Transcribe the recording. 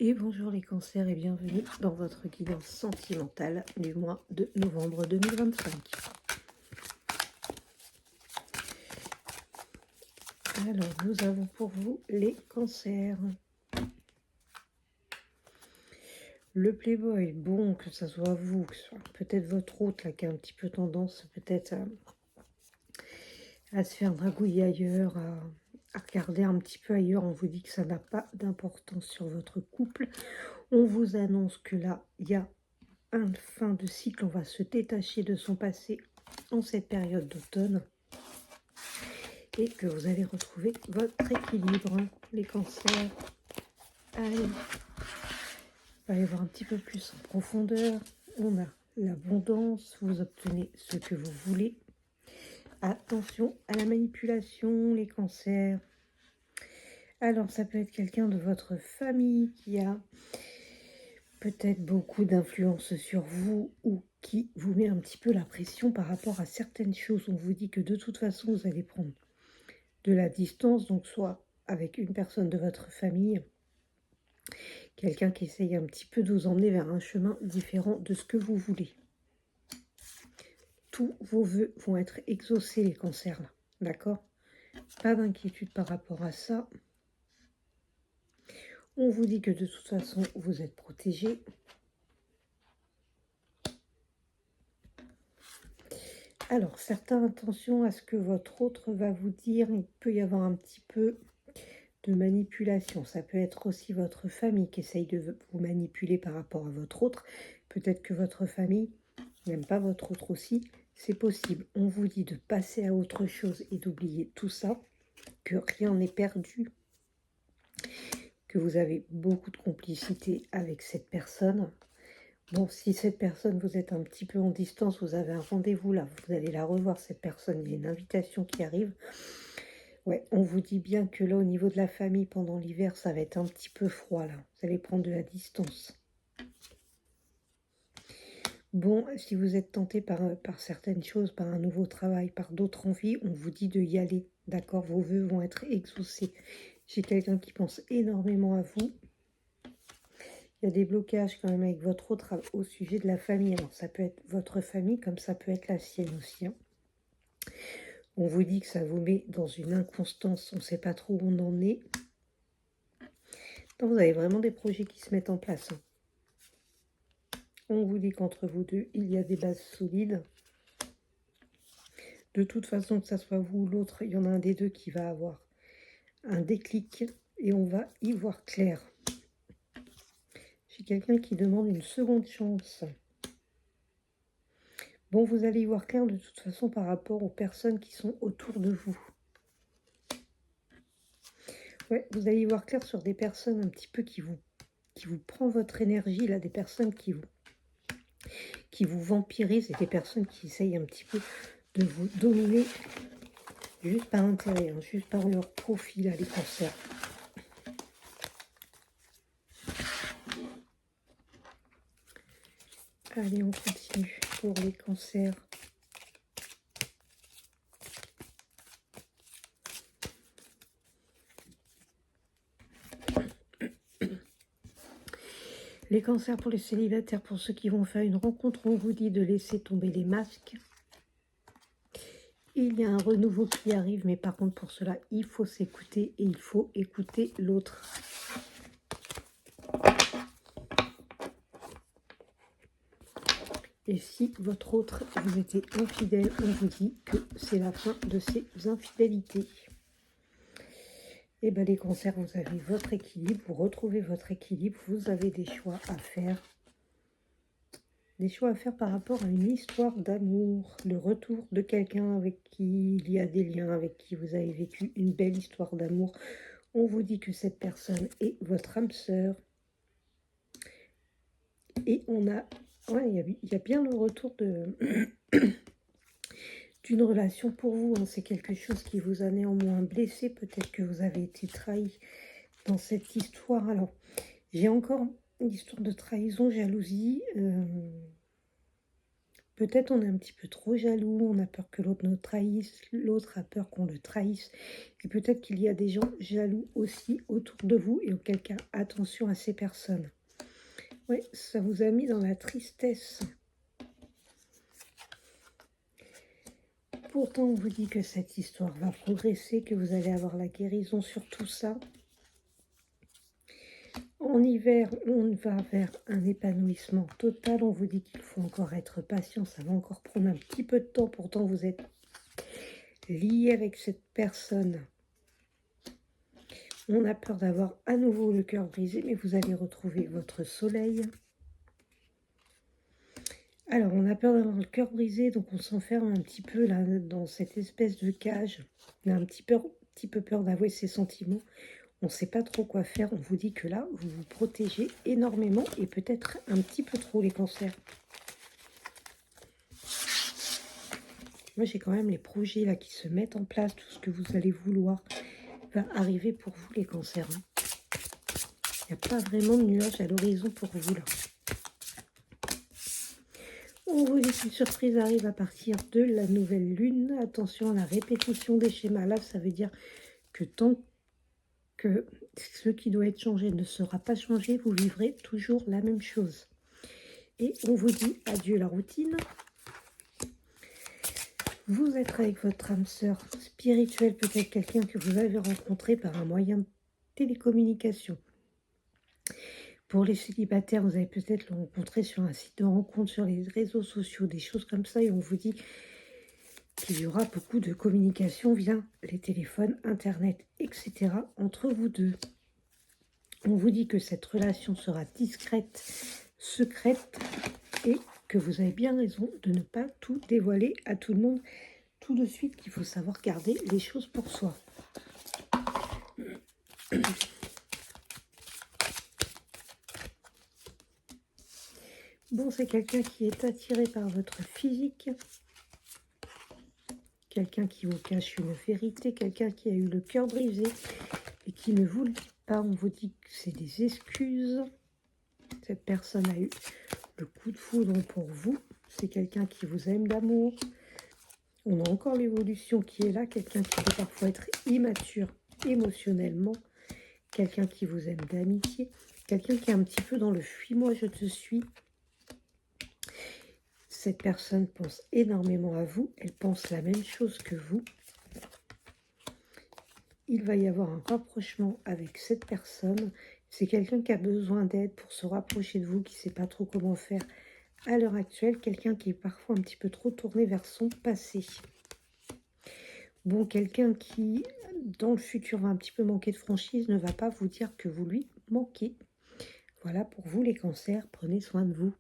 Et bonjour les cancers et bienvenue dans votre guidance sentimentale du mois de novembre 2025. Alors, nous avons pour vous les cancers. Le playboy, bon, que ça soit vous, que ce soit peut-être votre hôte là, qui a un petit peu tendance peut-être à se faire dragouiller ailleurs, à regarder un petit peu ailleurs. On vous dit que ça n'a pas d'importance sur votre couple. On vous annonce que là, il y a une fin de cycle. On va se détacher de son passé en cette période d'automne. Et que vous allez retrouver votre équilibre, les cancers. Allez, on va aller voir un petit peu plus en profondeur. On a l'abondance, vous obtenez ce que vous voulez. Attention à la manipulation, les cancers. Alors, ça peut être quelqu'un de votre famille qui a peut-être beaucoup d'influence sur vous ou qui vous met un petit peu la pression par rapport à certaines choses. On vous dit que de toute façon, vous allez prendre de la distance, donc soit avec une personne de votre famille, quelqu'un qui essaye un petit peu de vous emmener vers un chemin différent de ce que vous voulez. Tous vos vœux vont être exaucés, les cancers, là. D'accord? Pas d'inquiétude par rapport à ça. On vous dit que de toute façon, vous êtes protégés. Alors, certaines attention à ce que votre autre va vous dire. Il peut y avoir un petit peu de manipulation. Ça peut être aussi votre famille qui essaye de vous manipuler par rapport à votre autre. Peut-être que votre famille n'aime pas votre autre aussi. C'est possible. On vous dit de passer à autre chose et d'oublier tout ça, que rien n'est perdu, que vous avez beaucoup de complicité avec cette personne. Bon, si cette personne, vous êtes un petit peu en distance, vous avez un rendez-vous là, vous allez la revoir, cette personne, il y a une invitation qui arrive. Ouais, on vous dit bien que là, au niveau de la famille, pendant l'hiver, ça va être un petit peu froid là. Vous allez prendre de la distance. Bon, si vous êtes tenté par certaines choses, par un nouveau travail, par d'autres envies, on vous dit de y aller. D'accord, vos vœux vont être exaucés. J'ai quelqu'un qui pense énormément à vous. Il y a des blocages quand même avec votre autre au sujet de la famille. Alors, ça peut être votre famille, comme ça peut être la sienne aussi. Hein. On vous dit que ça vous met dans une inconstance. On ne sait pas trop où on en est. Donc, vous avez vraiment des projets qui se mettent en place. Hein. On vous dit qu'entre vous deux, il y a des bases solides. De toute façon, que ce soit vous ou l'autre, il y en a un des deux qui va avoir un déclic et on va y voir clair. J'ai quelqu'un qui demande une seconde chance. Bon, vous allez y voir clair de toute façon par rapport aux personnes qui sont autour de vous. Ouais, vous allez y voir clair sur des personnes un petit peu qui vous prend votre énergie, là, des personnes qui vous vampirisent et des personnes qui essayent un petit peu de vous dominer juste par intérêt, hein, juste par leur profil, là, les cancers. Allez, on continue pour les cancers. Les cancers pour les célibataires, pour ceux qui vont faire une rencontre, on vous dit de laisser tomber les masques. Il y a un renouveau qui arrive, mais par contre pour cela, il faut s'écouter et il faut écouter l'autre. Et si votre autre vous était infidèle, on vous dit que c'est la fin de ces infidélités. Et bien les cancers, vous avez votre équilibre, vous retrouvez votre équilibre, vous avez des choix à faire. Des choix à faire par rapport à une histoire d'amour, le retour de quelqu'un avec qui il y a des liens, avec qui vous avez vécu une belle histoire d'amour. On vous dit que cette personne est votre âme sœur. Et on a, ouais, il y a bien le retour d'une relation pour vous. Hein. C'est quelque chose qui vous a néanmoins blessé. Peut-être que vous avez été trahi dans cette histoire. Alors, j'ai encore une histoire de trahison, jalousie. Peut-être on est un petit peu trop jaloux, on a peur que l'autre nous trahisse, l'autre a peur qu'on le trahisse. Et peut-être qu'il y a des gens jaloux aussi autour de vous et auquel cas, attention à ces personnes. Oui, ça vous a mis dans la tristesse. Pourtant, on vous dit que cette histoire va progresser, que vous allez avoir la guérison sur tout ça. En hiver, on va vers un épanouissement total. On vous dit qu'il faut encore être patient. Ça va encore prendre un petit peu de temps. Pourtant, vous êtes lié avec cette personne. On a peur d'avoir à nouveau le cœur brisé, mais vous allez retrouver votre soleil. Alors, on a peur d'avoir le cœur brisé, donc on s'enferme un petit peu là dans cette espèce de cage. On a un petit peu peur d'avouer ses sentiments. On ne sait pas trop quoi faire. On vous dit que là, vous vous protégez énormément et peut-être un petit peu trop les cancers. Moi, j'ai quand même les projets là qui se mettent en place. Tout ce que vous allez vouloir va arriver pour vous, les cancers. Il n'y a pas vraiment de nuages à l'horizon pour vous là. On vous dit qu'une surprise arrive à partir de la nouvelle lune. Attention à la répétition des schémas. Là, ça veut dire que tant que ce qui doit être changé ne sera pas changé, vous vivrez toujours la même chose. Et on vous dit adieu la routine. Vous êtes avec votre âme sœur spirituelle, peut-être quelqu'un que vous avez rencontré par un moyen de télécommunication. Pour les célibataires, vous allez peut-être le rencontrer sur un site de rencontre, sur les réseaux sociaux, des choses comme ça. Et on vous dit qu'il y aura beaucoup de communication via les téléphones, Internet, etc. entre vous deux. On vous dit que cette relation sera discrète, secrète et que vous avez bien raison de ne pas tout dévoiler à tout le monde tout de suite, qu'il faut savoir garder les choses pour soi. Bon, c'est quelqu'un qui est attiré par votre physique, quelqu'un qui vous cache une vérité, quelqu'un qui a eu le cœur brisé et qui ne vous le dit pas. On vous dit que c'est des excuses. Cette personne a eu le coup de foudre pour vous. C'est quelqu'un qui vous aime d'amour. On a encore l'évolution qui est là. Quelqu'un qui peut parfois être immature émotionnellement. Quelqu'un qui vous aime d'amitié. Quelqu'un qui est un petit peu dans le « fuis-moi, je te suis ». Cette personne pense énormément à vous. Elle pense la même chose que vous. Il va y avoir un rapprochement avec cette personne. C'est quelqu'un qui a besoin d'aide pour se rapprocher de vous, qui ne sait pas trop comment faire à l'heure actuelle. Quelqu'un qui est parfois un petit peu trop tourné vers son passé. Bon, quelqu'un qui, dans le futur, va un petit peu manquer de franchise, ne va pas vous dire que vous lui manquez. Voilà pour vous les cancers. Prenez soin de vous.